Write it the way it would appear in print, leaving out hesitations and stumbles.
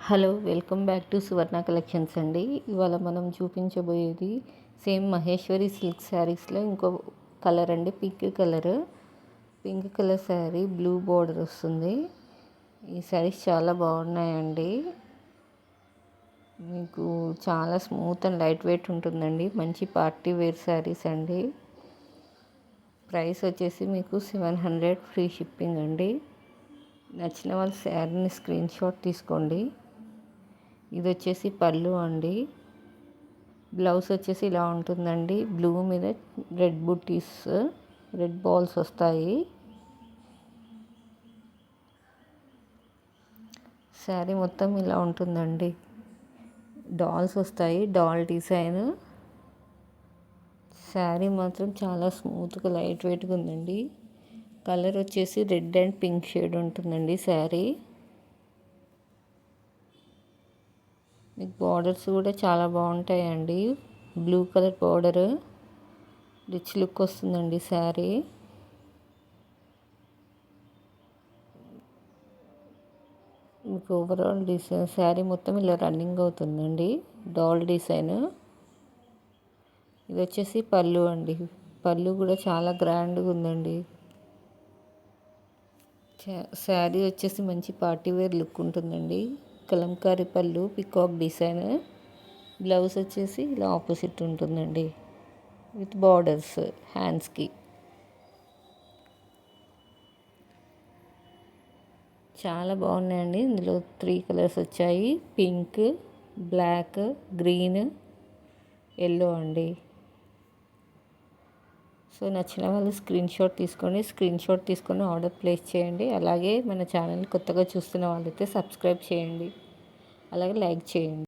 Hello, welcome back to Suvarna collections అండి. ఇవాళ మనం చూపించబోయేది సేమ్ మహేశ్వరి సిల్క్ శారీస్లో ఇంకో కలర్ అండి. Pink colour sari, blue border వస్తుంది. ఈ శారీస్ చాలా బాగున్నాయండి. మీకు చాలా స్మూత్ అండ్ లైట్ వెయిట్ ఉంటుందండి. మంచి పార్టీ వేర్ శారీస్ అండి. ప్రైస్ వచ్చేసి మీకు 700 ఫ్రీ షిప్పింగ్ అండి. నచ్చిన వాళ్ళ శారీని స్క్రీన్ షాట్ తీసుకోండి. ఇది వచ్చేసి పళ్ళు అండి. బ్లౌజ్ వచ్చేసి ఇలా ఉంటుందండి. బ్లూ మీద రెడ్ బుట్టీస్, రెడ్ బాల్స్ వస్తాయి. శారీ మొత్తం ఇలా ఉంటుందండి. డాల్స్ వస్తాయి, డాల్ డిజైన్. శారీ మాత్రం చాలా స్మూత్గా లైట్ వెయిట్గా ఉందండి. కలర్ వచ్చేసి రెడ్ అండ్ పింక్ షేడ్ ఉంటుందండి శారీ. మీకు బార్డర్స్ కూడా చాలా బాగుంటాయండి. Blue colour border, rich look వస్తుందండి శారీ. మీకు ఓవరాల్ డిజైన్ శారీ మొత్తం ఇలా రన్నింగ్ అవుతుందండి. Doll design. ఇది వచ్చేసి పళ్ళు అండి. పళ్ళు కూడా చాలా గ్రాండ్గా ఉందండి. శారీ వచ్చేసి మంచి పార్టీవేర్ లుక్ ఉంటుందండి. కలంకారీ పళ్ళు, పికాక్ డిజైన్. బ్లౌజ్ వచ్చేసి ఇలా ఆపోజిట్ ఉంటుందండి, విత్ బార్డర్స్ హ్యాండ్స్కి. చాలా బాగున్నాయండి. ఇందులో 3 కలర్స్ వచ్చాయి: పింక్, బ్లాక్, గ్రీన్, ఎల్లో అండి. సో నచ్చిన వాళ్ళు స్క్రీన్ షాట్ తీసుకొని ఆర్డర్ ప్లేస్ చేయండి. అలాగే మన ఛానల్ కొత్తగా చూస్తున్న వాళ్ళైతే సబ్స్క్రైబ్ చేయండి, అలాగే లైక్ చేయండి.